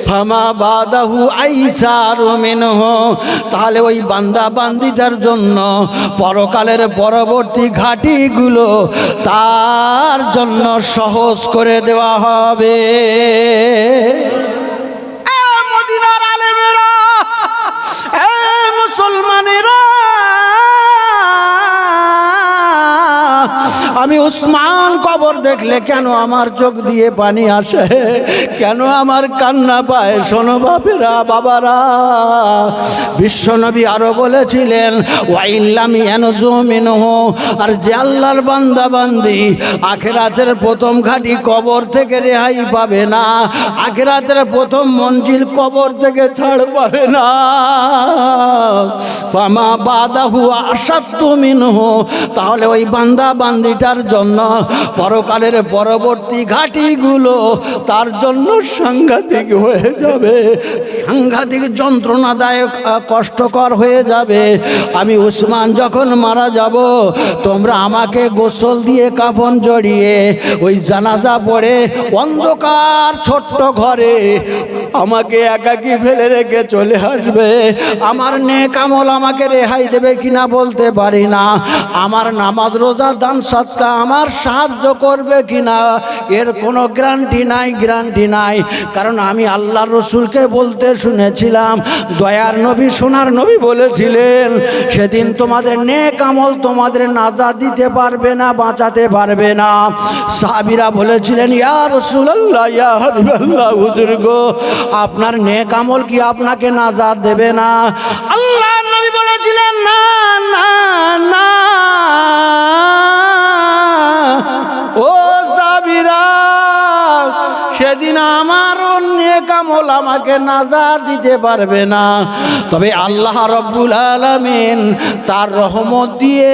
ফামা বাদাহু আইসারু মিনহু, তাহলে ওই বান্দা বান্দিটার জন্য পরকালের পরবর্তী ঘাটিগুলো তার জন্য সহজ করে দেওয়া হবে। মদিনার আলেমেরা, মুসলমানেরা, আমি উসমান কবর দেখলে কেন আমার চোখ দিয়ে পানি আসে, কেন আমার কান্না পায়? শোনো বাপেরা, বাবারা, বিশ্বনবী আরো বলেছিলেন ওয়াইল্লাম ইয়ানজু মিনহু, আর যে আল্লাহর বান্দা বান্দি আখিরাতের প্রথম ঘাটি কবর থেকে রেহাই পাবে না, আখিরাতের প্রথম মঞ্জিল কবর থেকে ছাড় পাবে না, ফামা বাদাহু আশাদ্দু মিনহু, তাহলে ওই বান্দা বান্দিটার জন্য পরকালের পরবর্তী ঘাটিগুলো তার জন্য সাংঘাতিক হয়ে যাবে, সাংঘাতিক যন্ত্রণাদায়ক, কষ্টকর হয়ে যাবে। আমি উসমান যখন মারা যাব, তোমরা আমাকে গোসল দিয়ে কাফন জড়িয়ে ওই জানাজা পড়ে অন্ধকার ছোট্ট ঘরে আমাকে একাকী ফেলে রেখে চলে আসবে। আমার নেক আমল আমাকে রেহাই দেবে কিনা বলতে পারি না, আমার নামাজ রোজা দান সদকা আমার সাহায্য করবে কিনা এর কোনো গ্যারান্টি নাই, গ্যারান্টি নাই। কারণ আমি আল্লাহর রসুলকে বলতে শুনেছিলাম, দয়ার নবী সোনার নবী বলেছিলেন, সেদিন তোমাদের নেক আমল তোমাদের নাজাত দিতে পারবে না, বাঁচাতে পারবে না। সাহাবীরা বলেছিলেন, ইয়া রাসূলুল্লাহ, ইয়া হাবিবাল্লাহ, হুজুর গো, আপনার নেক আমল কি আপনাকে নাজাত দেবে না? আল্লাহর নবী বলেছিলেন, না না না, ও সাহাবীরা, সেদিন আমার নেক আমল আমাকে নাজাত দিতে পারবে না, তবে আল্লাহ রব্বুল আলামিন তার রহমত দিয়ে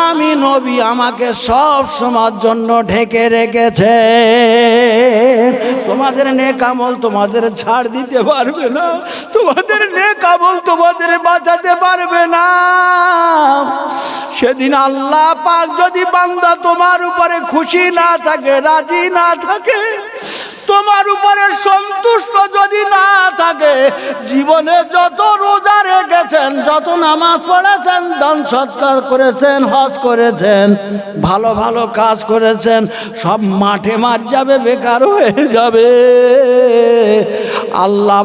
আমি নবী আমাকে সব সময়ের জন্য ঢেকে রেখেছে। তোমাদের নেক আমল তোমাদের ছাড় দিতে পারবে না, তোমাদের নেক আমল তোমাদের বাঁচাতে পারবে না। সেদিন আল্লাহ পাক যদি বান্দা তোমার উপরে খুশি না থাকে, রাজি না থাকে, তোমার উপরে সন্তুষ্ট যদি না থাকে, জীবনে যত রোজা রেখেছেন, যত নামাজ পড়েছেন, দান সৎকার করেছেন, হজ করেছেন, ভালো ভালো কাজ করেছেন, সব মাঠে মার যাবে, বেকার হয়ে যাবে। আল্লাহ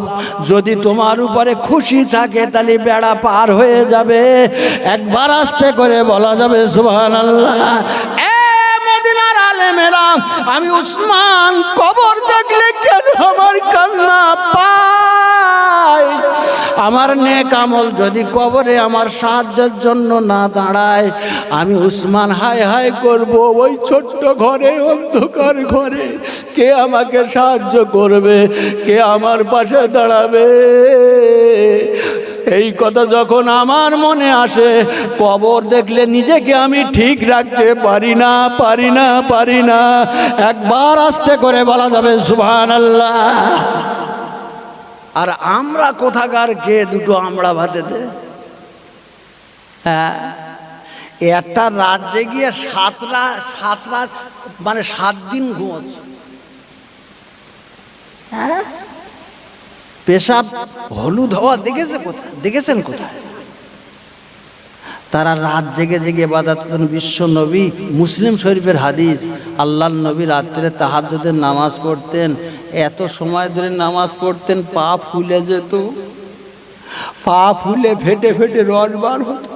যদি তোমার উপরে খুশি থাকে, তাহলে বেড়া পার হয়ে যাবে। একবার আস্তে করে বলা যাবে সুবহানাল্লাহ। মদিনার আলেমেরা, আমি উসমান কবর দেখলে কেন আমার কান্না পায়? আমার নেক আমল যদি কবরে আমার সাহায্যের জন্য না দাঁড়ায়, আমি উসমান হায় হায় করব, ওই ছোট্ট ঘরে, অন্ধকার ঘরে কে আমাকে সাহায্য করবে, কে আমার পাশে দাঁড়াবে? এই কথা যখন আমার মনে আসে, কবর দেখলে নিজেকে আমি ঠিক রাখতে পারি না, পারি না, পারি না। একবার আস্তে করে বলা যাবে সুবহানাল্লাহ। আর আমরা কোথাকার কে দুটো আমরা ভাতে দে, হ্যাঁ, একটা রাত জেগিয়ে সাত রাত মানে 7 দিন ঘুমোচ্ছে, হ্যাঁ, পেশাব হলুদ হওয়া দেখেছেন কোথায়? তারা রাত জেগে জেগে ইবাদত করেন। বিশ্ব নবী, মুসলিম শরীফের হাদিস, আল্লাহর নবী রাত্রে তাহাজ্জুদের নামাজ পড়তেন, এত সময় ধরে নামাজ পড়তেন, পা ফুলে যেত, পা ফুলে ফেটে ফেটে রস বার হতো।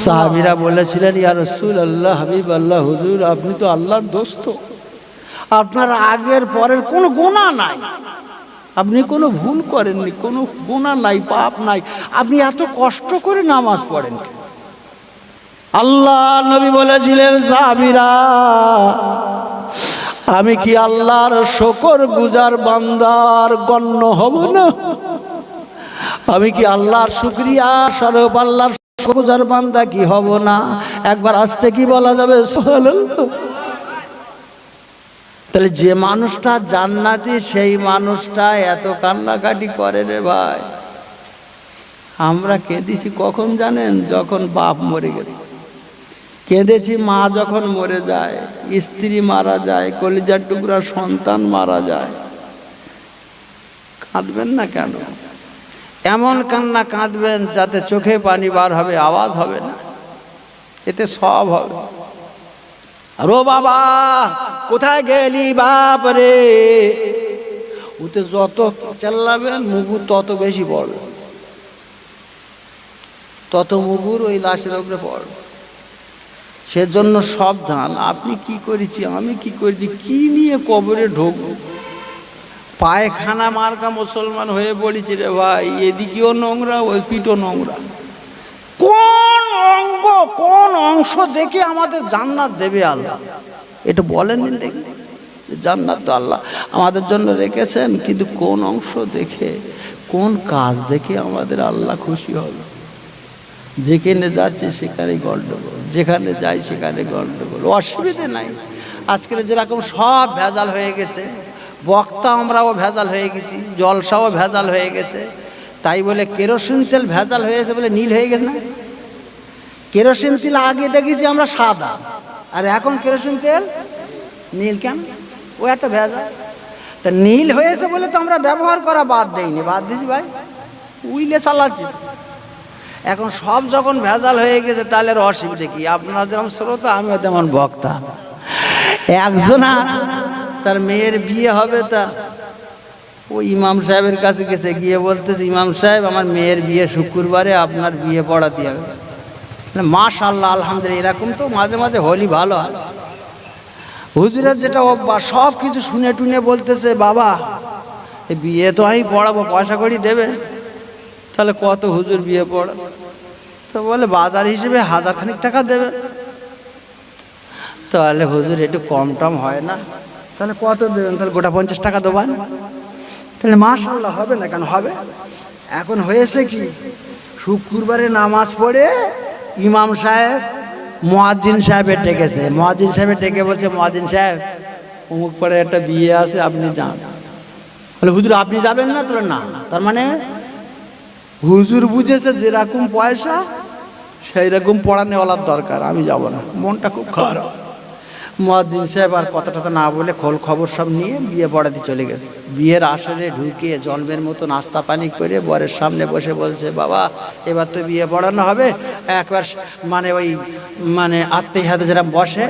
সাহাবীরা বলেছিলেন, ইয়া রাসূলুল্লাহ, হাবিবাল্লাহ, হুজুর আপনি তো আল্লাহর দোস্ত, আপনার আগের পরের কোনো গুনাহ নাই, আপনি কোনো ভুল করেননি, কোনো গুনাহ নাই, পাপ নাই, আপনি এত কষ্ট করে নামাজ পড়েন? আল্লাহ নবী বলেছিলেন, সাহাবীরা, আমি কি আল্লাহর শুকর গুজার বান্দার গণ্য হব না? আমি কি আল্লাহর শুকরিয়া স্বরূপ আল্লাহর শুকর গুজার বান্দা কি হব না? একবার আস্তে কি বলা যাবে সুবহানাল্লাহ। তাহলে যে মানুষটা জান্নাতি, সেই মানুষটা এত কান্নাকাটি করে রে ভাই। আমরা কেঁদেছি কখন জানেন? যখন বাপ মরে গেছে। কেঁদেছি মা যখন মরে যায়, স্ত্রী মারা যায়, কলিজার টুকরা সন্তান মারা যায়, কাঁদবেন না কেন? এমন কান্না কাঁদবেন যাতে চোখে পানি বার হবে, আওয়াজ হবে না, এতে সব হবে। আরো বাবা কোথায় গেলি বাপ রে, ওতে যত চেল্লাবেন মুগুর তত বেশি পড়বে, তত মুগুর ওই লাশের উপরে পড়বে। সেজন্য সাবধান। আপনি কি করেছি, আমি কি করেছি, কি নিয়ে কবরে ঢোকবো? পায়খানা মার্কা মুসলমান হয়ে পড়েছি রে ভাই, এদিকেও নোংরা ওই পিঠও নোংরা। কোন অঙ্গ কোন অংশ দেখে আমাদের জান্নাত দেবে আল্লাহ? এটা বলেন দিন দেখি। জান্নাত তো আল্লাহ আমাদের জন্য রেখেছেন, কিন্তু কোন অংশ দেখে, কোন কাজ দেখে আমাদের আল্লাহ খুশি হবে? যেখানে যাচ্ছে সেখানেই গন্ডগোল, যেখানে যাই সেখানে গন্ডগোল, অসুবিধে নাই। আজকের যেরকম সব ভেজাল হয়ে গেছে, বক্তা আমরাও ভেজাল হয়ে গেছি, জলসাও ভেজাল হয়ে গেছে, তাই বলে কেরোসিন তেল ভেজাল হয়েছে বলে নীল হয়ে গেছে না? কেরোসিন তেল আগে দেখেছি আমরা সাদা, আর এখন কেরোসিন তেল নীল কেন? ও একটা ভেজাল। তা নীল হয়েছে বলে তো আমরা ব্যবহার করা বাদ দেইনি, বাদ দিছি ভাই, উইলে চালাচ্ছি। এখন সব যখন ভেজাল হয়ে গেছে তাহলে অসুবিধে কি? আপনারা যেমন শ্রোতা, আমিও তেমন বক্তা। একজনা তার মেয়ের বিয়ে হবে, তা ও ইমাম সাহেবের কাছে গেছে, গিয়ে বলতেছে, ইমাম সাহেব আমার মেয়ের বিয়ে শুক্রবারে, আপনার বিয়ে পড়াতে হবে। মাশাআল্লাহ আলহামদুলিল্লাহ, এরকম তো মাঝে মাঝে হলি ভালো হয়। হুজুরের যেটা অভ্যাস, সব কিছু শুনে টুনে বলতেছে, বাবা বিয়ে তো আমি পড়াবো, পয়সা করি দেবে? তাহলে কত হুজুর বিয়ে পড়া? তো বলে বাজার হিসেবে 1000 খানিক টাকা দেবে। তাহলে হুজুর একটু কম টম হয় না? তাহলে কত দেবেন? তাহলে গোটা 50 টাকা দেবেন। তাহলে মাশাআল্লাহ হবে না কেন? হবে। এখন হয়েছে কি, শুক্রবারে নামাজ পড়ে ইমাম সাহেব মুয়াজ্জিন সাহেবের ডেকেছে, মুয়াজ্জিন সাহেবের ডেকে বলছে, মুয়াজ্জিন সাহেব অমুক পাড়ে একটা বিয়ে আছে, আপনি যান। বলে হুজুর আপনি যাবেন না? তাহলে না। তার মানে হুজুর বুঝেছে যেরকম পয়সা সেই রকম পড়ানেওয়ালার দরকার, আমি যাব না। মনটা খুব খারাপ। মুয়াজ্জিন সাহেব আর কথা টথা না বলে খোল খবর সব নিয়ে বিয়ে পড়াতে চলে গেছে। বিয়ের আসরে ঢুকে জন্মের মতো নাস্তা পানি করে বরের সামনে বসে বলছে, বাবা এবার তো বিয়ে পড়ানো হবে, একবার মানে ওই মানে আত্মীয় হাতে যেরকম বসে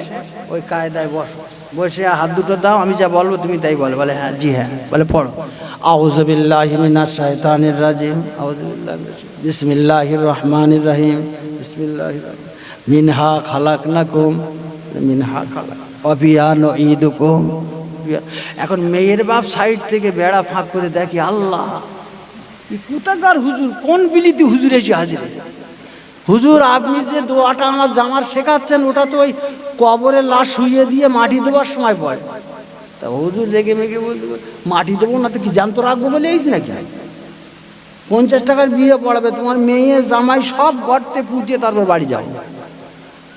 ওই কায়দায় বসো, বসে হাত দুটো দাও, আমি যা বলবো তুমি তাই বলো। বলে হ্যাঁ, জি হ্যাঁ। বলে পড়ো, আউযু বিল্লাহি মিনাশ শাইতানির রাজিম, আউযু বিল্লাহি বিসমিল্লাহির রহমানির রহিম, বিসমিল্লাহির মিনহা খালাকনাকুম মিনহা খালাক ওয়া নুঈদুকুম। এখন মেয়ের বাপ সাইড থেকে বেড়া ফাঁক করে দেখি, আল্লাহ কোথাকার হুজুর, কোন বিলিতি হুজুর এসে হাজির। হুজুর আপনি যে দোয়াটা আমার জামার শেখাচ্ছেন, ওটা তো ওই কবরের লাশ শুইয়ে দিয়ে মাটি দেওয়ার সময় পড়ে। তা হুজুর রেগে মেগে বলতে, মাটি দেবো না তো কি জ্যান্ত রাখবো বলে এইস নাকি? 50 টাকার বিয়ে পড়াবে, তোমার মেয়ে জামাই সব গর্তে পুঁতিয়ে তারপর বাড়ি যাও।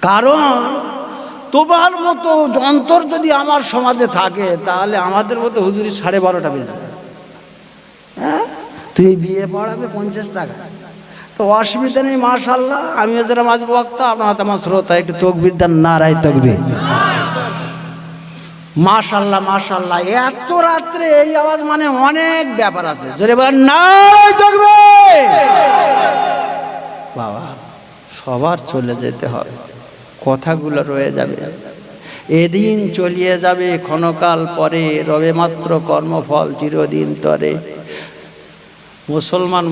কারণ তোমার মতো যন্ত্র যদি আমার সমাজে থাকে, তাহলে আমাদের মতো হুজুরি 12:30 বেজে। হ্যাঁ, তুই বিয়ে পড়াবে 50 টাকা, তো অসুবিধা নেই। মাশাআল্লাহ, আমিও যারা মাঝ বক্তা, আপনারা তেমন শ্রোতা, একটু তকবীর দেন, নারায়ে তাকবীর। মাশাআল্লাহ মাশাআল্লাহ। এত রাত্রে এই আওয়াজ মানে অনেক ব্যাপার আছে, জোরে বলেন নারায়ে তাকবীর। বাবা সবার চলে যেতে হবে, কথাগুলো রয়ে যাবে, এদিন চলিয়ে যাবে ক্ষণকাল পরে, রবে মাত্র কর্মফল চিরদিন তরে।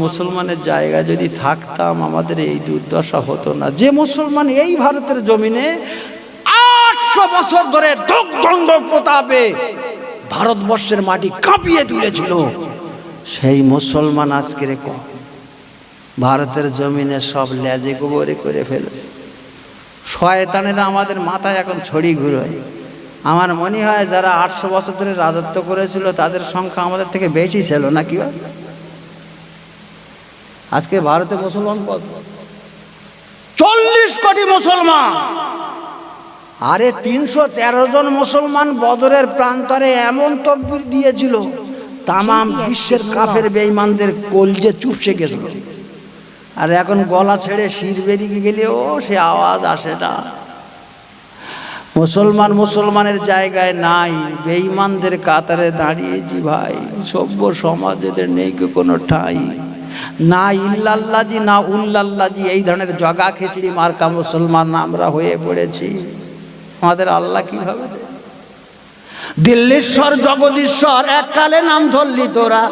মুসলমানের জায়গায় যদি থাকতাম আমাদের এই দুর্দশা হতো না। যে মুসলমান এই ভারতের জমিনে 800 বছর ধরে দোগদণ্ড প্রতাপে ভারতবর্ষের মাটি কাঁপিয়ে তুলেছিল, সেই মুসলমান আজকে ভারতের জমিনে সব লেজে গোবরে করে ফেলেছে। শয়তানেরা আমাদের মাথায় এখন ছড়ি ঘুরোয়। আমার মনে হয় যারা 800 বছর ধরে রাজত্ব করেছিল তাদের সংখ্যা আমাদের থেকে বেশি ছিল নাকি? আজকে ভারতে মুসলমান কত? 40 কোটি মুসলমান। আরে 313 জন মুসলমান বদরের প্রান্তরে এমন তাকবীর দিয়েছিল, তামাম বিশ্বের কাফের বেঈমানদের কলজে চুপসে গেছিল। আর এখন গলা ছেড়ে শির বেরিয়ে গেলেও সে আওয়াজ আসে না। মুসলমানের জায়গায় নাই, বেঈমানদের কাতারে দাঁড়িয়েছি ভাই। সভ্য সমাজেদের নেই কোনো ঠাঁই, না ইল্লাল্লাজি না উল্লাল্লাজি, এই ধরনের জগা খিচড়ি মার্কা মুসলমান আমরা হয়ে পড়েছি। আমাদের আল্লাহ কিভাবে? দিল্লীশ্বর জগদীশ্বর এককালে নাম ধরলি তোরা।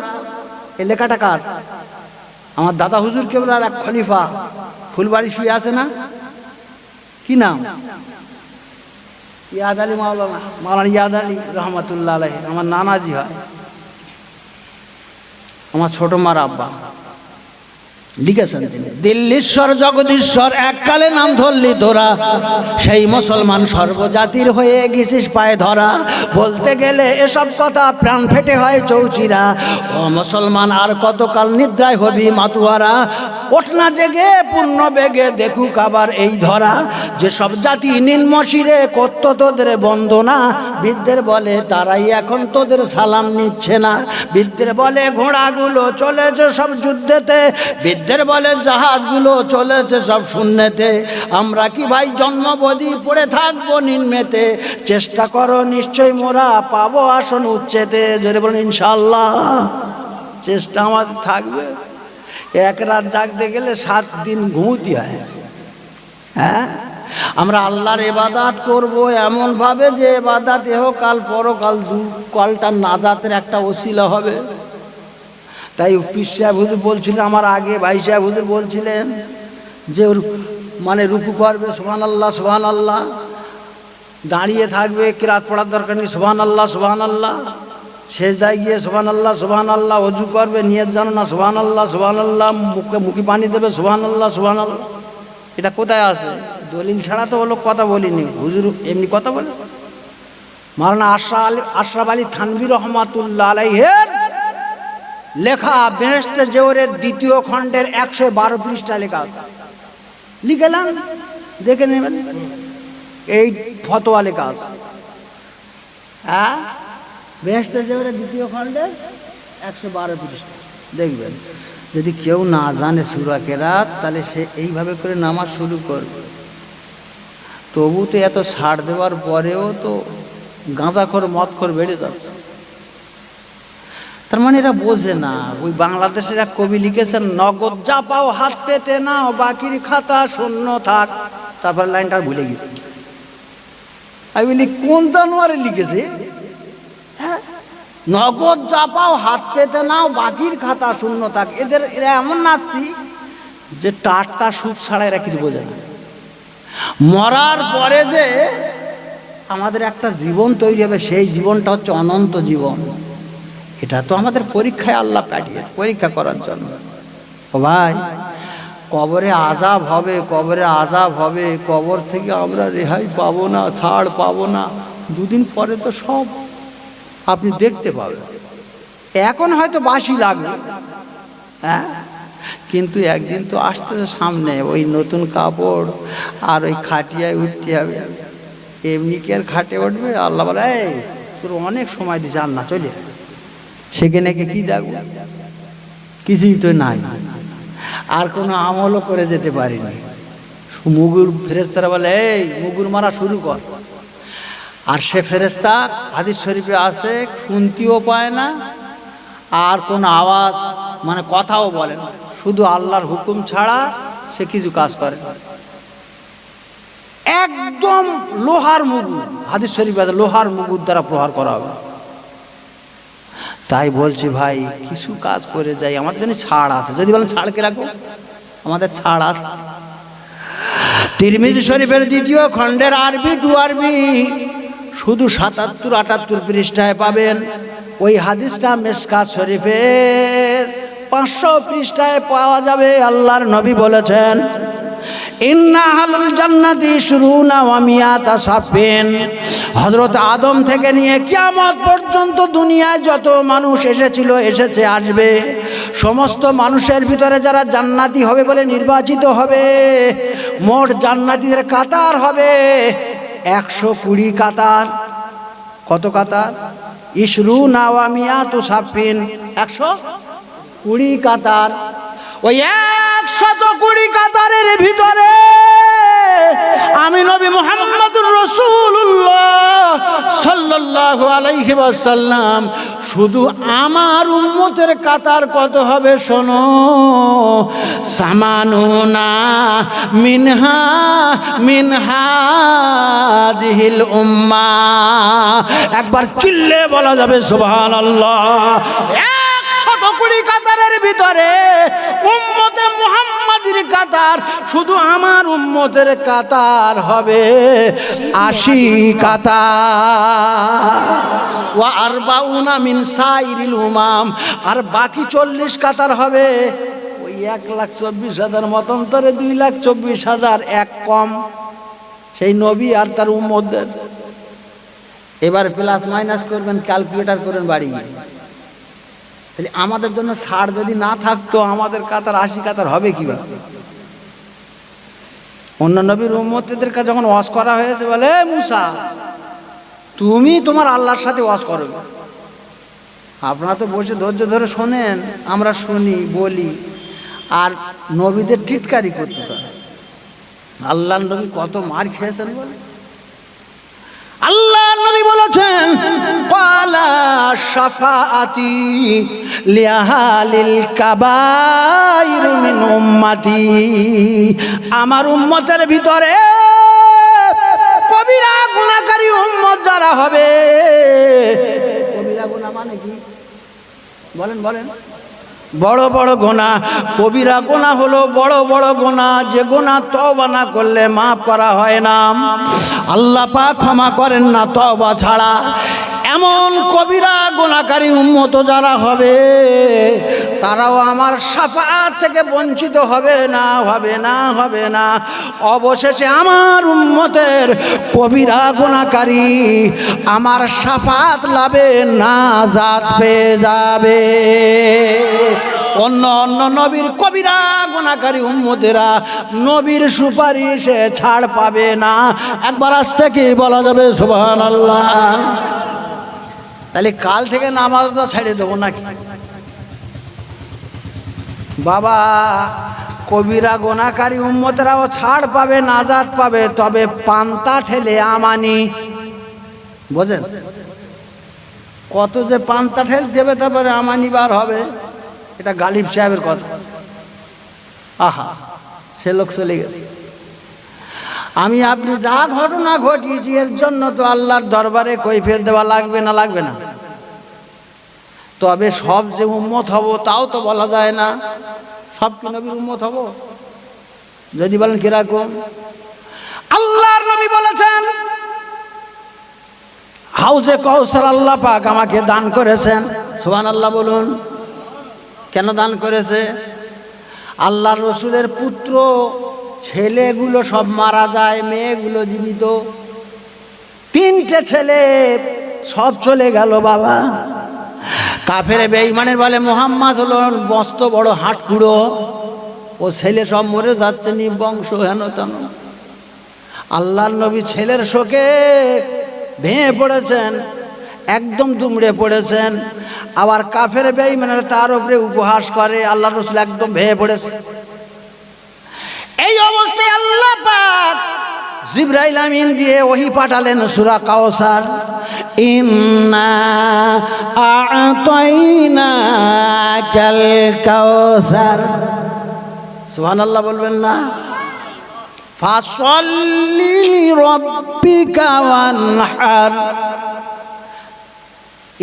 এই লেখাটা কার? আমার দাদা হুজুর কেবলার এক খলিফা, ফুলবাড়ি শুয়ে আছে না, কি নাম? ইয়াদ আলী মাওলানা ইয়াদ আলী রহমতুল্লাহ আলাইহি, আমার নানাজি হয়, আমার ছোট মার আব্বা লিখেছেন। দিল্লীশ্বর জগদীশ্বর এককালে নাম ধরলি তোরা, সেই মুসলমান সর্বজাতির হয়ে গেছিস পায়ে ধরা। বলতে গেলে এসব কথা প্রাণ ফেটে হয় চৌচিরা। ও মুসলমান আর কতকাল নিদ্রায় হবি মাতুয়ারা। ওঠ না জেগে পূর্ণ বেগে দেখুক আবার এই ধরা। যেসব জাতি নিম্ন শিরে করত তোদের বন্দনা, বিদ্যের বলে তারাই এখন তোদের সালাম নিচ্ছে না। বিদ্যের বলে ঘোড়াগুলো চলেছে সব যুদ্ধেতে, বিদ্যের বলে জাহাজগুলো চলেছে সব শূন্যেতে। আমরা কি ভাই জন্মবধি পড়ে থাকবো নিম্নেতে? চেষ্টা করো নিশ্চয় মোরা পাবো আসন উচ্চেতে। জোরে বলুন ইনশাআল্লাহ। চেষ্টা আমাদের থাকবে। এক রাত জাগতে গেলে 7 দিন ঘুমোতে হয়। হ্যাঁ, আমরা আল্লাহর ইবাদত করব এমন ভাবে যে ইবাদত ইহকাল পরকাল দুকালটা নাজাতের একটা ওসিলা হবে। তাই পীর সাহেব হুজুর বলছিলেন আমার আগে, ভাই সাহেব হুজুর বলছিলেন যে মানে রুকু করবে সুবহানাল্লাহ সুবহানাল্লাহ, দাঁড়িয়ে থাকবে কিরাত পড়ার দরকার নেই সুবহানাল্লাহ সুবহানাল্লাহ, সেজদায় গিয়ে সুবহানাল্লাহ সুবহানাল্লাহ, ওযু করবে নিয়ত জানো না সুবহানাল্লাহ সুবহানাল্লাহ, মুখে পানি দেবে সুবহানাল্লাহ সুবহানাল্লাহ। এটা কোথায় আছে? দলিল ছাড়া তো ওগুলো কথা বলিনি, হুজুর এমনি কথা বলে। মাওলানা আশরাফ আলী থানভী রহমাতুল্লাহ আলাইহির লেখা বেহেশতে জোহরের 2য় খণ্ডের 112 পৃষ্ঠা লেখা আছে, লিখেলাম দেখে নেবেন। এই ফতোয়া লেখা আছে। হ্যাঁ, বেহেশতে জোহরের 2য় খণ্ডের 112 পৃষ্ঠা দেখবেন। যদি কেউ না জানে সূরা কেরাত, তাহলে সে এইভাবে করে নামাজ শুরু করবে। তবু তো এত ছাড় দেওয়ার পরেও তো গাঁজাখোর মদখোর বেড়ে যাচ্ছে। তার মানে এরা বোঝে না। ওই বাংলাদেশের এক কবি লিখেছেন, নগদ যা পাও হাত পেতে নাও, বাকির খাতা শূন্য থাক। তারপর লাইনটা ভুলে গেছি। আমি বলি কোন জানুয়ারি লিখেছে? হ্যাঁ, নগদ যা পাও হাত পেতে নাও, বাকির খাতা শূন্য থাক। এরা এমন নাস্তিক যে টাটকা সুখ ছাড়া এরা কিছু বোঝে না। মরার পরে যে আমাদের একটা জীবন তৈরি হবে, সেই জীবনটা হচ্ছে অনন্ত জীবন। এটা তো আমাদের পরীক্ষায় আল্লাহ পাঠিয়েছে, পরীক্ষা করার জন্য। ও ভাই, কবরে আযাব হবে, কবরে আযাব হবে। কবর থেকে আমরা রেহাই পাবো না, ছাড় পাবো না। 2 দিন পরে তো সব আপনি দেখতে পাবেন। এখন হয়তো বাসি লাগবে, হ্যাঁ, কিন্তু একদিন তো আসতেছে সামনে। ওই নতুন কাপড় আর ওই খাটিয়ায় উঠতে হবে। এমনি কি আর খাটে উঠবে? আল্লাহ বলে, এই তোর অনেক সময় দিয়ে যান না, চলে সেখানে কি দেখো, কিছুই তো নাই। আর কোনো আমলও করে যেতে পারিনি। মুগুর ফেরেশতারা বলে, এই মুগুর মারা শুরু কর। আর সে ফেরেশতা হাদিস শরীফে আছে, শুনতেও পায় না, আর কোন আওয়াজ মানে কথাও বলে না, শুধু আল্লাহর হুকুম ছাড়া সে কিছু কাজ করে না। একদম লোহার মুগুর, হাদিস শরীফে আছে লোহার মুগুর দ্বারা প্রহার করা হবে। তাই বলছি ভাই, কিছু কাজ করে যাই, আমাদের জন্য ছাড় আছে। যদি বলেন ছাড় কে রাখবো, আমাদের ছাড় আছে। তিরমিজি শরীফের 2য় খণ্ডের আরবি টু আরবি শুধু 77-78 পৃষ্ঠায় পাবেন। ওই হাদিসটা মিশকাত শরীফের 500 পৃষ্ঠায় পাওয়া যাবে। আল্লাহর নবী বলেছেন, ইন্না আহলুল জান্নাতি শুরুনা ওয়া মিয়াতা সাফিন। হযরত আদম থেকে নিয়ে কিয়ামত পর্যন্ত দুনিয়ায় যত মানুষ এসেছিল, এসেছে, আসবে, সমস্ত মানুষের ভিতরে যারা জান্নাতি হবে বলে নির্বাচিত হবে, মোট জান্নাতীদের কাতার হবে 120 কাতার। কত কাতার? ইশরুনা ওয়া মিয়াতু সাফিন, 120 কাতার। ওই 120 কাতারের ভিতরে আমি নবী মুহাম্মদুর রাসূলুল্লাহ সাল্লাল্লাহু আলাইহি ওয়াসাল্লাম, শুধু আমার উম্মতের কাতার কত হবে শোনো, সামানুনা মিনহাজিহিল উম্মাহ। একবার চিল্লে বলা যাবে সুবহানাল্লাহ। 100 কোটি কাতারের ভিতরে উম্মতে মুহাম্মাদির কাতার, শুধু আমার উম্মতের কাতার হবে 80 কাতার। ওয়া আরবাউনা মিন সাইরিল উমাম, আর বাকি 40 কাতার হবে ওই 1,24,000 মতান্তরে 2,24,000 এক কম, সেই নবী আর তার উম্মতদের। এবার প্লাস মাইনাস করবেন, ক্যালকুলেটর করেন বাড়ি গিয়ে। তাহলে আমাদের জন্য ছাড় যদি না থাকতো, আমাদের কাতার 80 কাতার হবে কিভাবে? অন্য নবীর উম্মতদের কাছে যখন ওয়াজ করা হয়েছে, বলে মুসা তুমি তোমার আল্লাহর সাথে ওয়াজ করবে। আপনারা তো বসে ধৈর্য ধরে শোনেন, আমরা শুনি বলি, আর নবীদের টিটকারি করতে হয়। আল্লাহ নবী কত মার খেয়েছেন বলে। আল্লাহ নবী বলেছেন, ক্বালা শাফাআতি লিআহলিল কাবাইর মিন উম্মতি, আমার উম্মতের ভিতরে কবিরা গুনাহকারী উম্মত যারা হবে। কবিরা গুনাহ মানে কি বলেন বলেন? বড় বড় গুনাহ। কবিরা গুনাহ হলো বড় বড় গুনাহ, যে গুনাহ তওবা না করলে মাফ করা হয় না, আল্লাহ পাক ক্ষমা করেন না তওবা ছাড়া। এমন কবিরা গুনাহকারী উম্মত যারা হবে, তারাও আমার শাফাআত থেকে বঞ্চিত হবে না, হবে না, হবে না। অবশেষে আমার উম্মতের কবিরা গুনাহকারী আমার শাফাআত লাভে নাজাত পেয়ে যাবে। অন্য অন্য নবীর কবিরা গুনাহকারী উম্মতেরা নবীর সুপারিশে ছাড় পাবে না। একবার আজ থেকে বলা যাবে সুবহানাল্লাহ। তাহলে কাল থেকে নামাজটা ছেড়ে দেবো নাকি? বাবা, কবিরা গুনাহকারী উম্মতেরাও ছাড় পাবে, নাজাত পাবে, তবে পান্তা ঠেলে আমানি। বোঝেন কত যে পান্তা ঠেল দেবে, তারপরে আমানি বার হবে। এটা গালিব সাহেবের কথা। আহা, সে লোক চলে গেছে। আমি আপনি যা ঘটনা ঘটিয়েছি, এর জন্য তো আল্লাহর দরবারে কৈফিয়ত দেওয়া লাগবে না, লাগবে না? তবে সব যে উম্মত হব তাও তো বলা যায় না। সব কি নবীর উম্মত হব? যদি বলেন কিরকম? আল্লাহর নবী বলেছেন, হাউজে কাউসার আল্লাহ পাক আমাকে দান করেছেন। সুবহানাল্লাহ বলুন। কেন দান করেছে? আল্লাহর রসুলের পুত্র ছেলেগুলো সব মারা যায়, মেয়েগুলো জীবিত। 3টে ছেলে সব চলে গেল বাবা। কাফের বেঈমানের বলে মুহাম্মদ হলো মস্ত বড় হাটকুড়ো, ও ছেলে সব মরে যাচ্ছে, নিবংশ হেন তেন। আল্লাহর নবী ছেলের শোকে ভেঙে পড়েছেন, একদম দুমড়ে পড়েছেন। আবার কাফের বেঈমানের তার উপরে উপহাস করে, আল্লাহর রাসূল একদম ভেঙে পড়েছে। এই অবস্থায় আল্লাহ পাক জিবরাইল আমিন দিয়ে ওহী পাঠালেন সূরা কাউসার, ইন্না আ'তাইনাকাল কাউসার। সুবহানাল্লাহ বলবেন না? ফাসাল্লি লিরাব্বিকা ওয়ানহার।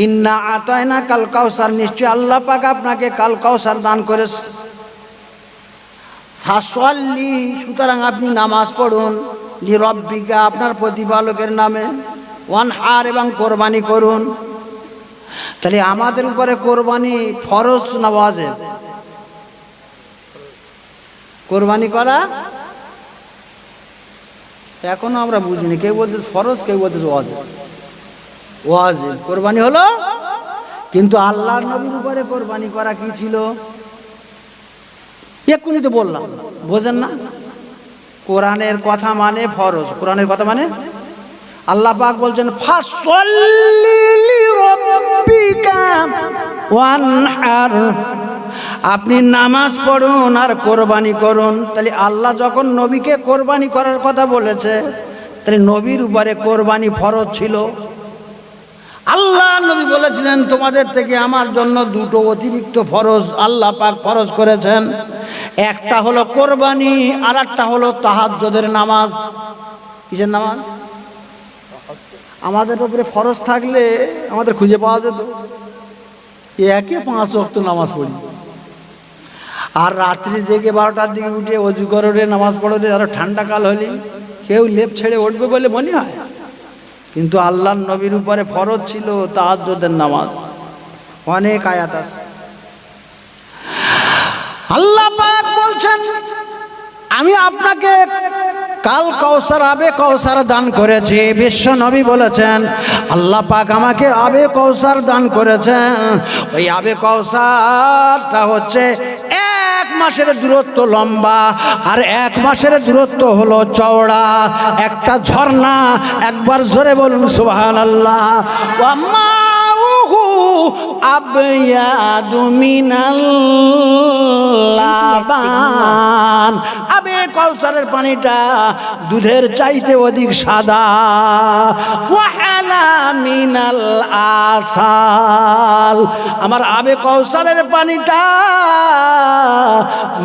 ইন্না আ'তাইনাকাল কাউসার, নিশ্চয় আল্লাহ পাক আপনাকে কাল কাউসার দান করেছে। ফাসাল্লি, সুতরাং আপনি নামাজ পড়ুন, লিরাব্বিকা, আপনার প্রতিপালকের নামে, ওয়ানহার, এবং কোরবানি করুন। তাহলে আমাদের উপরে কোরবানি ফরজ না ওয়াজিব? কোরবানি করা এখনো আমরা বুঝিনি। কেউ বলতে ফরজ, কেউ বলতে ওয়াজিব। ওয়াজিব কোরবানি হলো, কিন্তু আল্লাহর নবীর উপরে কোরবানি করা কি ছিল? এক্ষুনি তো বললাম, বোঝেন না? কোরআনের কথা মানে ফরজ। কোরআনের কথা মানে আল্লাহ পাক বলছেন ফাসাল্লি লিরাব্বিকা ওয়ানহার, আপনি নামাজ পড়ুন আর কোরবানি করুন। তাহলে আল্লাহ যখন নবীকে কোরবানি করার কথা বলেছে, তাহলে নবীর উপরে কোরবানি ফরজ ছিল। আল্লাহ নবী বলেছিলেন তোমাদের থেকে আমার জন্য দুটো অতিরিক্ত ফরজ আল্লাহ পাক ফরজ করেছেন, একটা হলো কোরবানি আর একটা হলো তাহাজ্জুদের নামাজ। কিসের নামাজ? আমাদের উপরে ফরজ থাকলে আমাদের খুঁজে পাওয়া যেত, একে 5 ওয়াক্ত নামাজ পড়ি, আর রাত্রি জেগে 12টার দিকে উঠে অজু করে নামাজ পড়ে, আরো ঠান্ডা কাল হলে কেউ লেপ ছেড়ে উঠবে বলে মনে হয়। কিন্তু আল্লাহর নবীর উপরে ফরজ ছিল তাহাজ্জুদের নামাজ। অনেক আয়াত আছে, আল্লাহ পাক বলছেন আমি আপনাকে কাল কাউসার আবে কাউসার দান করেছি। বিশ্ব নবী বলেছেন আল্লাহ পাক আমাকে আবে কাউসার দান করেছেন। ওই আবে কাউসারটা হচ্ছে 1 মাসের দূরত্ব লম্বা আর 1 মাসের দূরত্ব হলো চওড়া, একটা ঝর্ণা। একবার জোরে বলুন সুবহানাল্লাহ। ওয়া মাউহু আবয়াদু মিনাল লাবান। আবে কাউসারের পানিটা দুধের চাইতে অধিক সাদা। ওয়াহালা মিনাল আসাল। আমার আবে কাউসারের পানিটা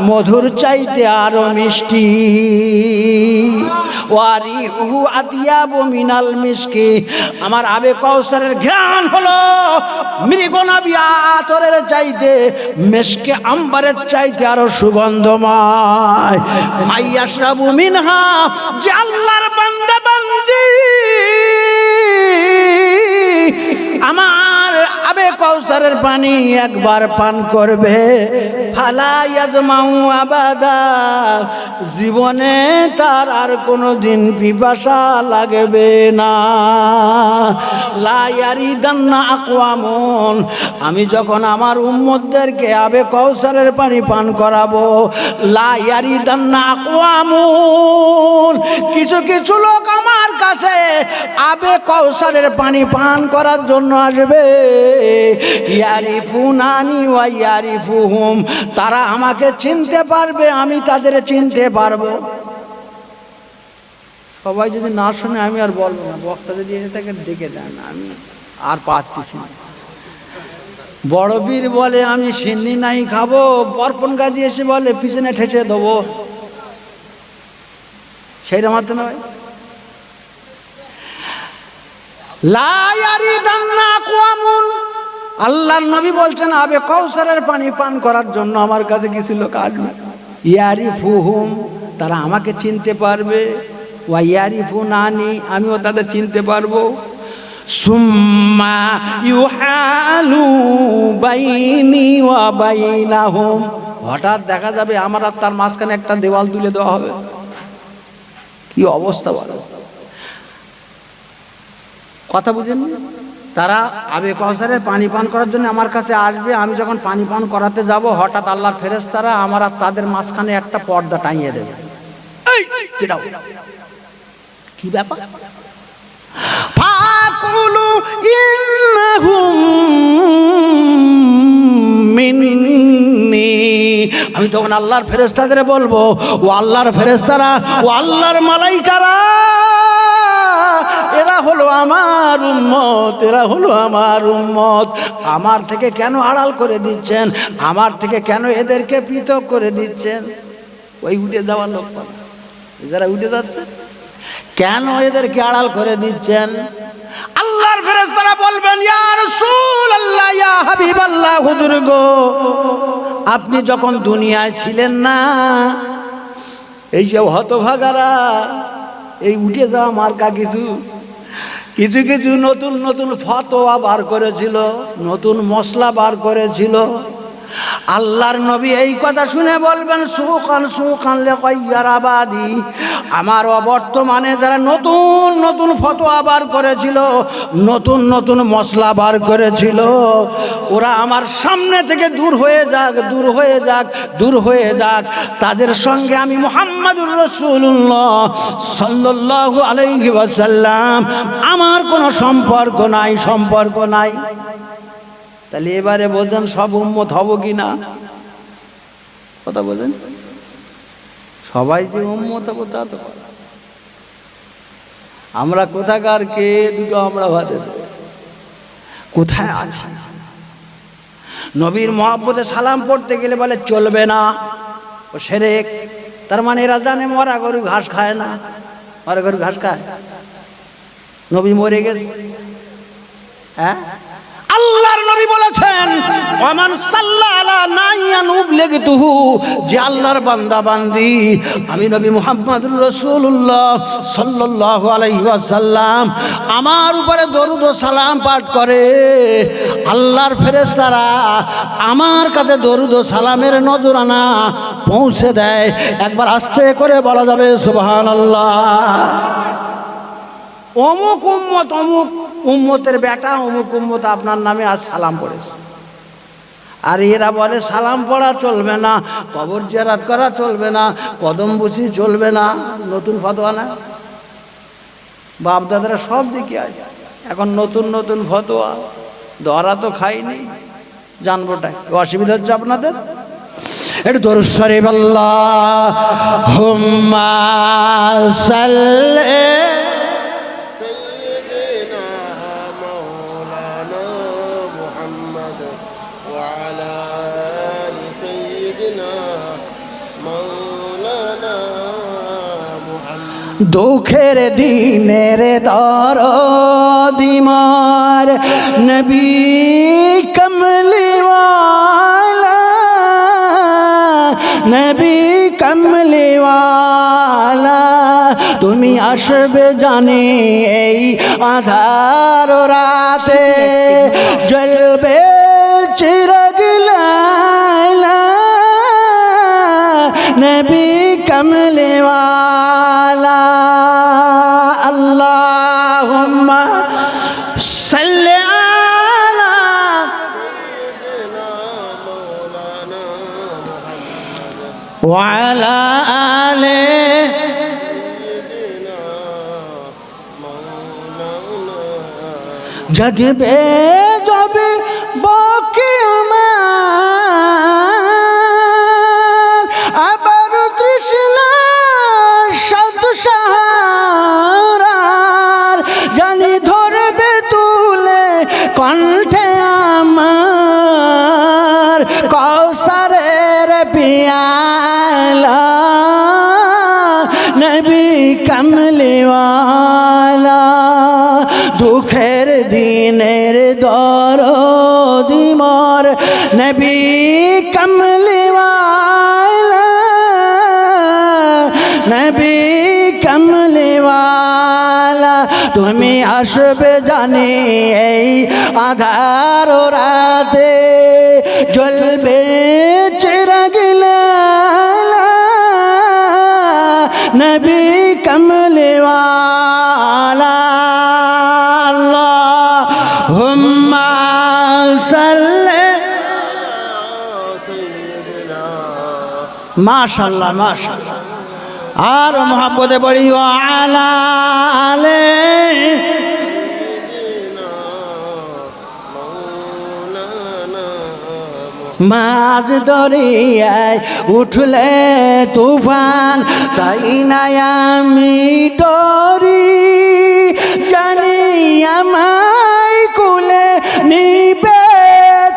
মধুর চাইতে আরো মিষ্টি। ওয়ারিহু আতিয়াবু মিনাল মিসকি। আমার আবে কাউসারের ঘ্রাণ হলো মৃগনাবী আতরের চাইতে, মিসকে আম্বারের চাইতে আরো সুগন্ধময়। মাইয়াশরাবু মিনহা, যে আল্লাহর বান্দা বান্দি আমার আবে কাউসারের পানি একবার পান করবে, ফালা ইয়াজমাউ আবাদা, জীবনে তার আর কোনো দিন পিপাসা লাগবে না। লা ইয়ারিদান্না আকওয়ামুন, আমি যখন আমার উম্মতদেরকে আবে কাউসারের পানি পান করাবো, লা ইয়ারিদান্না আকওয়ামুন, কিছু কিছু লোক আমার কাছে আবে কাউসারের পানি পান করার জন্য আসবে। ইয়ারিফুনানি ওয়া ইয়ারিফুহুম, তারা আমাকে চিনতে পারবে, আমি তাদের চিনতে পারবো। সবাই যদি না শুনে আমি আর বলবো না, বক্তা যদি এসে তাকে ডেকে দেন, আমি আর পারতেছি না। বড় বীর বলে আমি সিন্নি নাই খাবো, বরপন গাজি এসে বলে পিছনে ঠেসে দেবো, সেই রকম তো নয়। লা ইয়ারিদান্না আকওয়ামুন, আল্লাহর নবী বলছেন আবে কাউসারের পানি পান করার জন্য আমার কাছে কিছু লোক আসবে। ইয়ারিফুহুম, তারা আমাকে চিনতে পারবে। ওয়া ইয়ারিফুনানি, আমিও তাদের চিনতে পারবো। সুম্মা ইউহালু বাইনি ওয়া বাইনাহুম, হঠাৎ দেখা যাবে আমার আর তার মাঝখানে একটা দেওয়াল তুলে দেওয়া হবে। কি অবস্থা বলো, কথা বুঝেন? তারা আবে কাউসারের পানি পান করার জন্য আমার কাছে আসবে, আমি যখন পানি পান করাতে যাব, হঠাৎ আল্লাহর ফেরেশতারা আমার আর তাদের মাঝখানে একটা পর্দা টাঙিয়ে দেবে। কি ব্যাপার? ফাকুলু ইন্নাহুম মিন্নি, আমি তখন আল্লাহর ফেরেশতাদের বলবো, ও আল্লাহর ফেরেশতারা, ও আল্লাহর মালাইকারা, এরা হলো আমার উম্মত, এরা হলো আমার উম্মত। আমার থেকে কেন আড়াল করে দিচ্ছেন? আমার থেকে কেন এদেরকে পৃথক করে দিচ্ছেন? ওই উঠে যাওয়ার লোক যারা উঠে যাচ্ছে, কেন এদেরকে আড়াল করে দিচ্ছেন? আল্লাহর ফেরেশতারা বলবেন, ইয়া রাসূলুল্লাহ, ইয়া হাবিবাল্লাহ, হুজুর গো, আপনি যখন দুনিয়ায় ছিলেন না, এই সব হতভাগারা এই উঠে যাওয়া মার্কা কিছু কিছু কিছু নতুন নতুন ফতোয়া বার করেছিল, নতুন মশলা বার করেছিল। আল্লাহর নবী এই কথা শুনে বলবেন, সুকান সুকান লিগাইরাবাদি, আমার অবর্তমানে যারা নতুন নতুন ফতোয়া বার করেছিল, নতুন নতুন মশলা বার করেছিল, ওরা আমার সামনে থেকে দূর হয়ে যাক, দূর হয়ে যাক, দূর হয়ে যাক। তাদের সঙ্গে আমি মুহাম্মাদুর রাসূলুল্লাহ সাল্লাল্লাহু আলাইহি ওয়াসাল্লাম আমার কোনো সম্পর্ক নাই, সম্পর্ক নাই। তাহলে এবারে বলছেন সব উম্মত হব কি না? কথা বলেন, সবাই যে উম্মত হবো তা তো। আমরা কোথাকার কে দুটো আমরা ভাতে কোথায় আছি? নবীর মহব্বতে সালাম পড়তে গেলে বলে চলবে না, ও শিরক। তার মানে এরা জানে মরা গরু ঘাস খায় না। মরা গরু ঘাস খায়? নবী মরে গেছে। হ্যাঁ, আল্লাহর নবী বলেছেন ওমান সাল্লা আলা নাইয়ান উবলিগতুহু, যে আল্লাহর বান্দা বান্দি আমি নবী মুহাম্মদুর রাসূলুল্লাহ সাল্লাল্লাহু আলাইহি ওয়াসাল্লাম আমার উপরে দরুদ ও সালাম পাঠ করে, আল্লাহর ফেরেশতারা আমার কাছে দরুদ ও সালামের নজরানা পৌঁছে দেয়। একবার আস্তে করে বলা যাবে সুবহানাল্লাহ। অমুক উম্মত, অমুক উম্মতের বেটা, অমুক উম্মত আপনার নামে আজ সালাম পড়েছে। আর এরা বলে সালাম পড়া চলবে না, কবর জিয়ারত করা চলবে না, কদম বুঝি চলবে না। নতুন ফতোয়া না? বাপ দাদারা সব দিকে আছে, এখন নতুন নতুন ফতোয়া। ধরা তো খাইনি, জানবোটাই। অসুবিধা হচ্ছে আপনাদের? একটু দরুদ শরীফ আল্লাহুম্মা সাল্লি দুঃখের দিনের দরদি মার নবী কমলিওয়ালা, নবী কমলিওয়ালা, তুমি আসবে জানি এই আধার রাতে, জ্বলবে চিরাগ লালা, নবী কমলিওয়ালা। আল্লাহুম্মা সাল্লি আলা ওয়া আলা আলি জাগবে যাবে বাকি আমার, আবার তৃষ্ণা সাধু সাহারার জানি ধরবে তুলে কণ্ঠে আমার, কৌসারের পিয়ালা, নবী কমলিওয়ালা। দুঃখের দিনের দরদি মোর নবী কমলিওয়ালা, নবী কমলিওয়ালা, তুমি আসবে জানি এই আধার রাতে, জ্বলবে চিরাগ লালা, নবী কমলিওয়ালা। আল্লাহুম্মা সাল্লি মাশাআল্লাহ মাশাআল্লাহ। আর মোহাব্বতে বলি ওয়া আলা আলি মাঝ দরিয়ায় উঠলে তুফান, তাই না আমি ডরি, জানি আমায় কুলে নিবে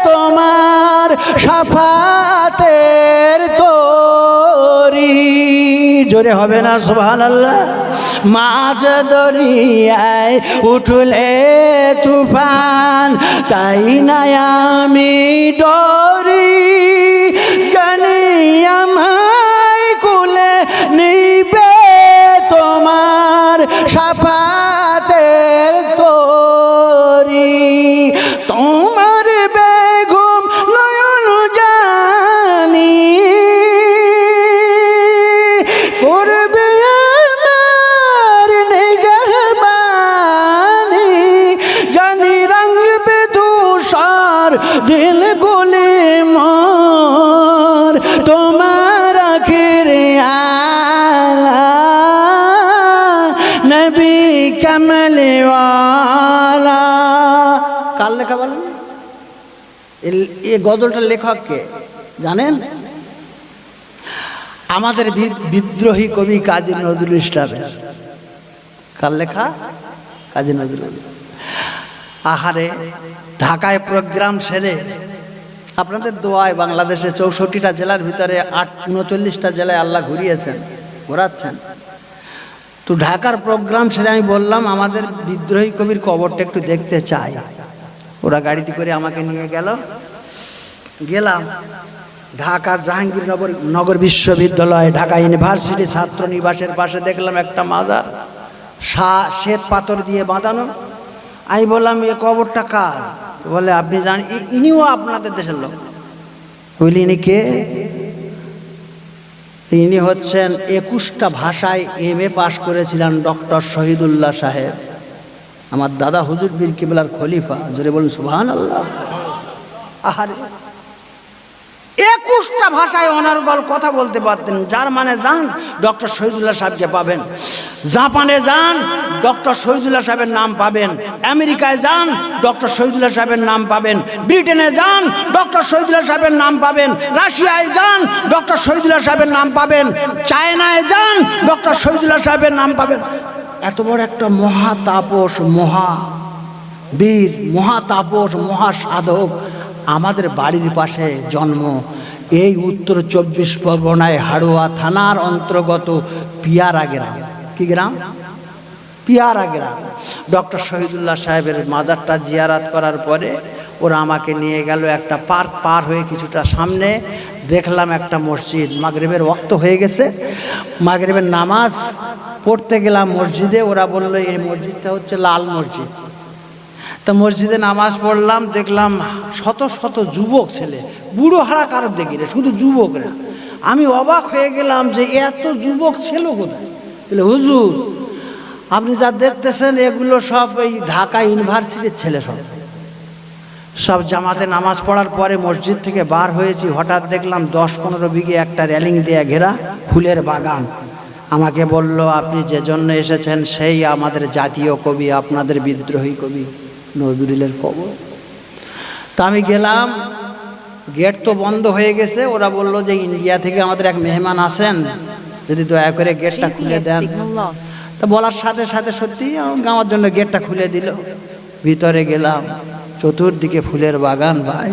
তোমার শাফাতের তরি। জোরে হবে না সুবহানাল্লাহ? মাঝ দরিয়ায় উঠলে তুফান, তাই না আমি ডরি, জানি আমায় কুলে নিবে তোমার শাফাতের তরি। তোমার বেগম নয়ন জানি করবে আমার নিগহবানি, জানি রঙবে দুশার দিল গুলি মোর তোমার আখিরে আলা, নবী কমলিওয়ালা। কার লেখা বলেন? এই গজলটার লেখক কে জানেন? আমাদের বিদ্রোহী কবি কাজী নজরুল ইসলামের। কার লেখা? কাজী নজরুল। আহারে, ঢাকায় প্রোগ্রাম সেরে আপনাদের দোয়ায় বাংলাদেশে 64টা জেলার ভিতরে 39টা জেলায় আল্লাহ ঘোরাচ্ছেন। তো ঢাকার প্রোগ্রাম সেরে আমি বললাম আমাদের বিদ্রোহী কবির কবরটা একটু দেখতে চাই। ওরা গাড়িতে করে আমাকে নিয়ে গেলাম ঢাকা জাহাঙ্গীরনগর বিশ্ববিদ্যালয়, ঢাকা ইউনিভার্সিটি ছাত্র নিবাসের পাশে দেখলাম একটা মাজার, শ্বেত পাথর দিয়ে বাঁধানো। আমি বললাম এ কবরটা কার? বলে আপনি জানেন? ইনিও আপনাদের দেশের লোক। বলি ইনি কে? ইনি হচ্ছেন 21টা ভাষায় MA পাশ করেছিলেন ডক্টর শহীদুল্লাহ সাহেব, আমার দাদা হুজুর পীর কিবলার খলিফা। জোরে বলুন সুবহানাল্লাহ। আহারে, 21টা ভাষায় অনার্গল কথা বলতে পারতেন। জার্মানে যান ডক্টর শহীদুল্লাহ সাহেবকে পাবেন, জাপানে যান ডক্টর শহীদুল্লাহ সাহেবের নাম পাবেন, আমেরিকায় যান ডক্টর শহীদুল্লাহ সাহেবের নাম পাবেন, ব্রিটেনে যান ডক্টর শহীদুল্লাহ সাহেবের নাম পাবেন, রাশিয়ায় যান ডক্টর শহীদুল্লাহ সাহেবের নাম পাবেন, চায়নায় যান ডক্টর শহীদুল্লাহ সাহেবের নাম পাবেন। এত বড় একটা মহাতাপস, মহাবীর, মহাতাপস, মহাসাধক আমাদের বাড়ির পাশে জন্ম। এই উত্তর 24 পরগনায় হাড়োয়া থানার অন্তর্গত পিয়ারা গ্রাম। কি গ্রাম? পিয়ারা গ্রাম। ডক্টর শহীদুল্লাহ সাহেবের মাজারটা জিয়ারাত করার পরে ওরা আমাকে নিয়ে গেল একটা পার্ক পার হয়ে কিছুটা সামনে, দেখলাম একটা মসজিদ। মাগরিবের ওয়াক্ত হয়ে গেছে, মাগরিবের নামাজ পড়তে গেলাম মসজিদে। ওরা বললো এই মসজিদটা হচ্ছে লাল মসজিদ। তা মসজিদে নামাজ পড়লাম, দেখলাম শত শত যুবক ছেলে, বুড়ো হারা কারোর দেখি রে, শুধু যুবকরা। আমি অবাক হয়ে গেলাম যে এত যুবক ছিল কোথায়। বলে হুজুর আপনি যা দেখতেছেন এগুলো সব এই ঢাকা ইউনিভার্সিটির ছেলে। সব জামাতে নামাজ পড়ার পরে মসজিদ থেকে বার হয়েছি, হঠাৎ দেখলাম 10-15 বিঘে একটা রেলিং দিয়ে ঘেরা ফুলের বাগান। আমাকে বলল আপনি যে জন্য এসেছেন সেই আমাদের জাতীয় কবি, আপনাদের বিদ্রোহী কবি নজরুলের কবর। তা আমি গেলাম, গেট তো বন্ধ হয়ে গেছে। ওরা বলল যে ইন্ডিয়া থেকে আমাদের এক মেহমান আসেন, যদি দয়া করে গেটটা খুলে দেন। তা বলার সাথে সাথে সত্যি আমার জন্য গেটটা খুলে দিল। ভিতরে গেলাম, চতুর্দিকে ফুলের বাগান, ভাই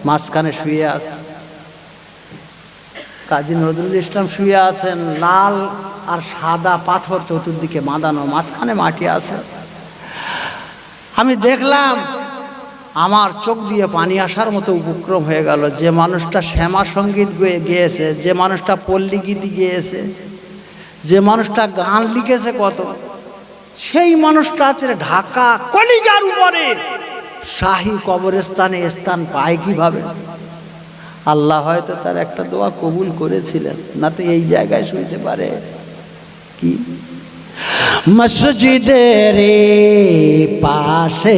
মাঝখানে শুয়ে আছে কাজী নজরুল ইসলাম শুয়ে আছেন। লাল আর সাদা পাথর চতুর্দিকে বাঁধানো, মাঝখানে মাটি আছে। আমি দেখলাম, আমার চোখ দিয়ে পানি আসার মতো উপক্রম হয়ে গেল। যে মানুষটা শ্যামা সঙ্গীত গেয়েছে, যে মানুষটা পল্লী গীতি গেয়েছে, যে মানুষটা গান লিখেছে কত, সেই মানুষটা আছে ঢাকা কলিজার উপরে শাহী কবরস্থানে স্থান পায় কিভাবে? আল্লাহ হয়তো তার একটা দোয়া কবুল করেছিলেন, না তো এই জায়গায় শুইতে পারে কি? মসজিদের পাশে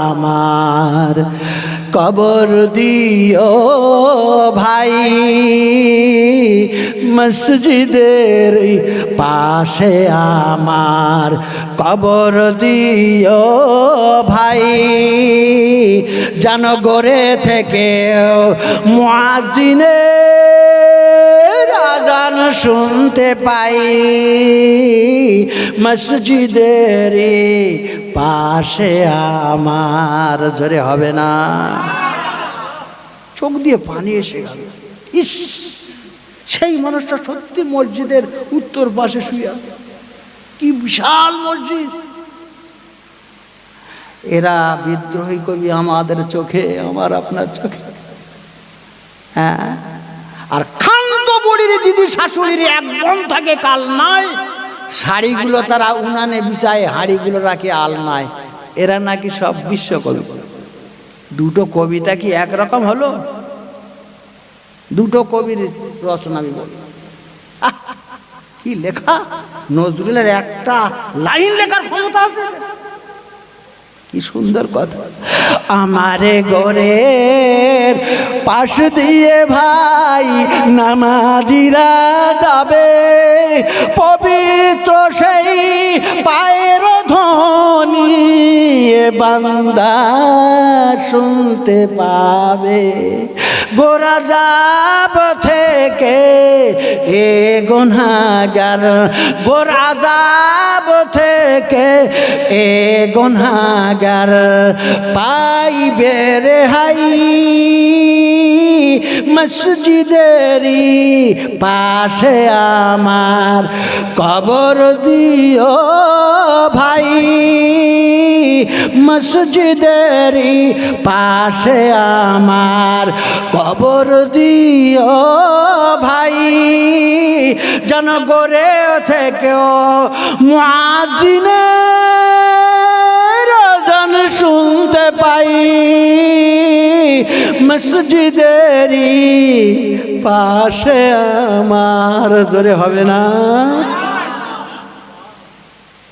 আমার কবর দিও ভাই, মসজিদের পাশে আমার কবর দিও ভাই, যেন গড়ে থেকে মুয়াজ্জিনের আযান শুনতে পাই, মসজিদের পাশে আমার। জোরে হবে না? চোখ দিয়ে পানি এসে গেল। ইস, সেই মানুষটা সত্যি মসজিদের উত্তর পাশে শুয়ে আছে। কি বিশাল মসজিদ! এরা বিদ্রোহী কবি আমাদের চোখে, আমার আপনার চোখে। হ্যাঁ, আর খান্ত বুড়ির দিদি শাশুড়ির এক বোন থাকে কাল নাই, শাড়িগুলো তারা উনানে বিছায়, হাড়িগুলো রাখে আলনায়। এরা নাকি সব বিশ্বকবি। দুটো কবিতা কি একরকম হলো? দুটো কবির রচনা আমি বলি। কি লেখা! নজরুলের একটা লাইন লেখার ক্ষমতা আছে। কি সুন্দর কথা! আমারে গোরের পাশ দিয়ে ভাই নামাজিরা যাবে, পবিত্র সেই পায়ের ধ্বনি এ বান্দা শুনতে পাবে। গোরা যাব থেকে এ গুনাহগার, গোরা যাব থেকে এ গুনাহগার পাইবে রেহাই। মসজিদেরই পাশে আমার কবর দিও ভাই, মসজিদেরই পাশে আমার কবর দিও ভাই। যেন গড়ে থেকেও মুয়াজ্জিনের আযান শুনতে পাই, মসজিদেরই পাশে আমার। জোরে হবে না?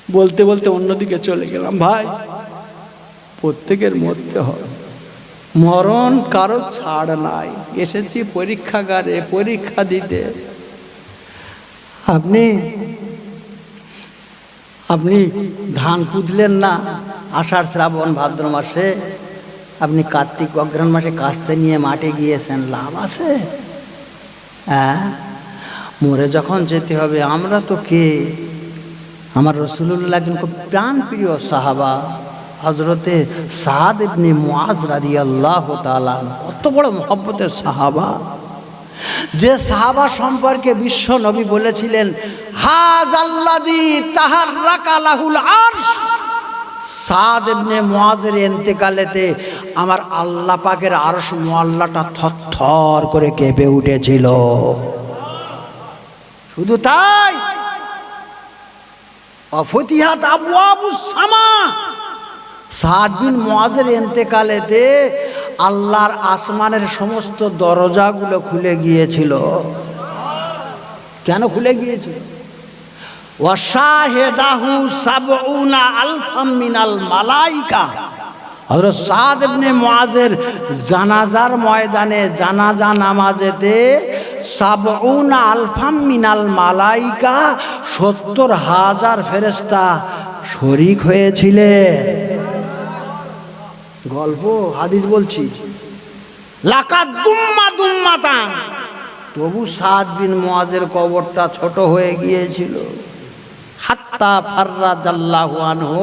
বলতে বলতে অন্যদিকে চলে গেলাম। ভাই, প্রত্যেকের মরতে হয়, মরণ কারো ছাড় নাই। এসেছি পরীক্ষাগারে পরীক্ষা দিতে। আপনি ধান পুঁতলেন না আষাঢ় শ্রাবণ ভাদ্র মাসে, আপনি কার্তিক অগ্রহায়ণ মাসে কাস্তে নিয়ে মাঠে গিয়েছেন, লাভ আছে? হ্যাঁ, মরে যখন যেতে হবে। আমরা তো কে? আমার রাসূলুল্লাহ একজন খুব প্রাণপ্রিয় সাহাবা হযরতে সাদ ইবনে মুআজ রাদিয়াল্লাহু তাআলা, কত বড় মহব্বতের সাহাবা। যে সাহাবা সম্পর্কে বিশ্ব নবী বলেছিলেন, হাযাল্লাযী তাহাররাকা লাহুল আরশ। সাদ ইবনে মুআজের ইন্তেকালেতে আমার আল্লাহ পাকের আরশ মুআল্লাটা থরথর করে কেঁপে উঠেছিল। শুধু তাই, অফতিহাত আবওয়াবুস সামা। সাদ বিন মুআজের ইন্তেকালেতে আল্লাহর আসমানের সমস্ত দরজাগুলো খুলে গিয়েছিল। কেন খুলে গিয়েছিল? ওয়াশাহিদাহু সাবউনা আলফাম মিনাল মালাইকা। হযরত সাদ ইবনে মুআজের জানাজার ময়দানে জানাজা নামাজেতে সাবউনা আলফাম মিনাল মালাইকা, ৭০,০০০ ফেরেশতা শরীক হয়েছিলেন। গল্প হাদিস বলছি। লাকাদ দুম্মা দুম্মাতান। তবু সাদ বিন মুআজের কবরটা ছোট হয়ে গিয়েছিল। হাত্তা ফাররাজাল্লাহু আনহু,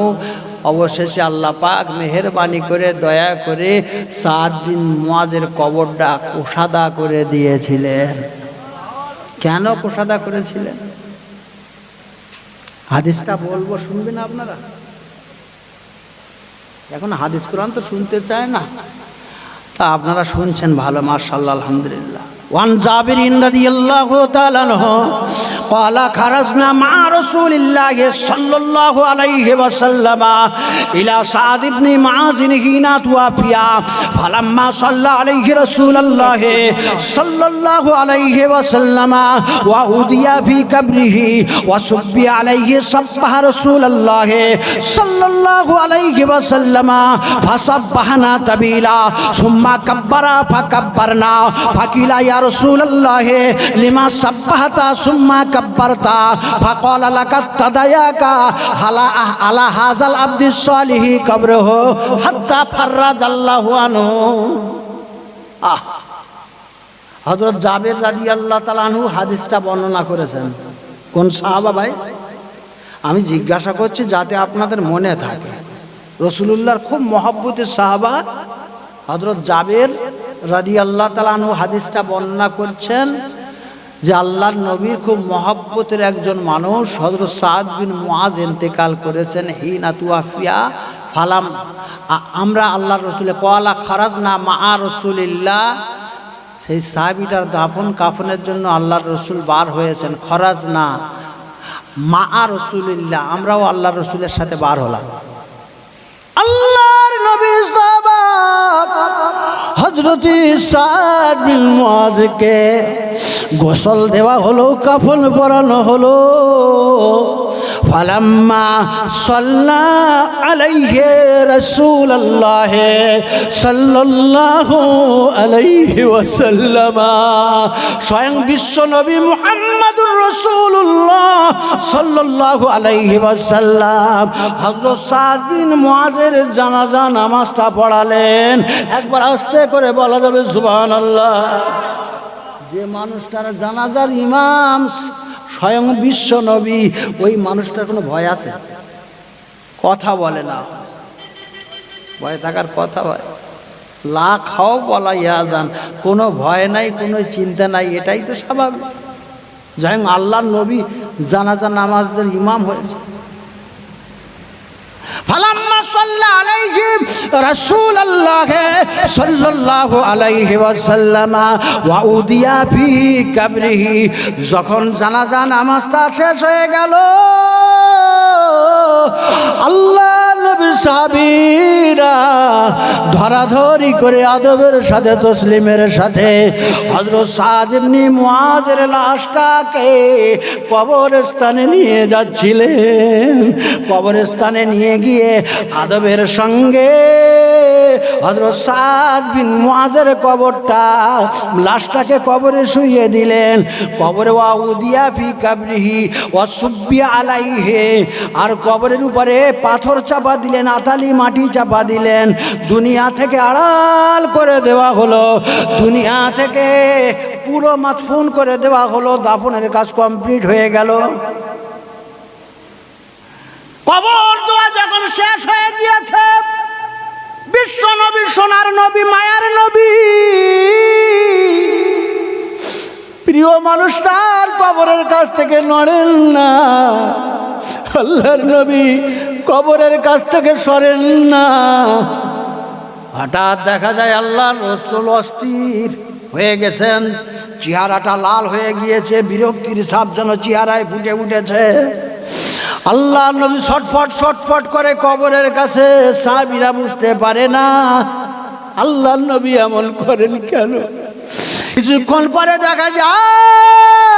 অবশেষে আল্লাহ পাক মেহেরবানি করে দয়া করে সাদ বিন মুআজের কবরটা কোষাদা করে দিয়েছিলেন। কেন কোষাদা করেছিলেন? হাদিসটা বলবো, শুনবেন আপনারা? এখন হাদিস কোরআন তো শুনতে চায় না, তা আপনারা শুনছেন ভালো, মাশাআল্লাহ, আলহামদুলিল্লাহ। ওয়ান জাবির রাদিয়াল্লাহু তাআলা আনহু قال خرجنا مع رسول الله صلى الله عليه وسلم إلى سعد بن معاذ حين توفي فلما صلى عليه رسول الله صلى الله عليه وسلم وأودي في قبره وصب عليه صبح رسول الله صلى الله عليه وسلم فصبحنا طويلا ثم كبر فكبرنا فقيل يا رسول الله لما صبحت ثم كبرتا فقال لقد تداياك على هذا العبد الصالح قبره حتى فرج الله عنه। হযরত জাবের রাদিয়াল্লাহু তাআলা আনহু হাদিসটা বর্ণনা করেছেন। কোন সাহাবা ভাই? আমি জিজ্ঞাসা করছি যাতে আপনাদের মনে থাকে। রাসূলুল্লাহর খুব মহব্বতের সাহাবা হযরত জাবের রাদিয়াল্লাহু তাআলা আনহু হাদিসটা বর্ণনা করছেন যে আল্লাহর নবীর খুব মহব্বতের একজন মানুষ হযরত সাদ বিন মুআজ ইন্তেকাল করেছেন। হিনা তুয়াফিয়া ফালাম, আমরা আল্লাহর রাসূলে কওয়ালা খারাজনা মা রাসূলিল্লাহ, সেই সাহাবীটার দাফন কাফনের জন্য আল্লাহর রাসূল বার হয়েছেন। খরাজনা মা রাসূলিল্লাহ, আমরাও আল্লাহর রাসূলের সাথে বার হলাম। আল্লাহর নবীর সাহাবা হযরত সাদ বিন মুআজকে গোসল দেওয়া হলো, কাফন পরানো হলো। ফালাম্মা সাল্লা আলাইহি রাসূলুল্লাহ সাল্লাল্লাহু আলাইহি ওয়াসাল্লাম, স্বয়ং বিশ্ব নবী মুহাম্মদুর রাসূলুল্লাহ সাল্লাল্লাহু আলাইহি ওয়াসাল্লাম হযরত সাদ বিন মুআজের জানাজা নামাজটা পড়ালেন। একবার আস্তে করে বলা যাবে সুবহানাল্লাহ। যে মানুষটার জানাজার ইমাম স্বয়ং বিশ্ব নবী, ওই মানুষটার কোনো ভয় আছে? কথা বলে না, ভয় থাকার কথা হয়। লাখ খাও বলা ইয়া যান, কোনো ভয় নাই, কোনো চিন্তা নাই, এটাই তো স্বাভাবিক। স্বয়ং আল্লাহর নবী জানাজা নামাজের ইমাম হয়েছে। ফালাম্মা সাল্লা আলাইহি রাসূলুল্লাহ সাল্লাল্লাহু আলাইহি ওয়াসাল্লাম ওয়া উদিয়া ফি কবরিহি, যখন জানাজা নামাজটা শেষ হয়ে গেল, আল্লাহ নবীর সাহাবীরা ধরাধরি করে আদবের সাথে তসলিমের সাথে হযরত সাদ ইবনে মুআজের লাশটাকে কবরস্থানে নিয়ে যাচ্ছিলেন। কবরস্থানে নিয়ে গিয়ে আদবের সঙ্গে হযরত সাদ বিন মুআজের কবরটা, লাশটাকে কবরে শুইয়ে দিলেন। কবরে ওয়া উদিয়া ফি কবরিহি ওয়া সুব্বিয়া আলাইহি, আর কবরের উপরে পাথর চাপা দিলেন, আতালি মাটি চাপা দিলেন। দুনিয়া থেকে আড়াল করে দেওয়া হলো, দুনিয়া থেকে পুরো মাদফুন করে দেওয়া হলো। দাফনের কাজ কমপ্লিট হয়ে গেল। কবর দোয়া যখন শেষ হয়ে গিয়েছে, বিশ্ব নবী, সোনার নবী, মায়ার নবী, প্রিয় মানুষটার কবরের কাছ থেকে নড়েন না। আল্লাহর নবী কবরের কাছ থেকে সরেন না। হঠাৎ দেখা যায় আল্লাহর রাসূল অস্থির হয়ে গেছেন, চেহারাটা লাল হয়ে গিয়েছে, বিরক্তির ছাপ যেন চেহারায় ফুটে উঠেছে। আল্লাহ নবী ছটফট ছটফট করে কবরের কাছে, সাহাবীরা বুঝতে পারে না আল্লাহ নবী এমন করেন কেন। কিছুক্ষণ পরে দেখা যায়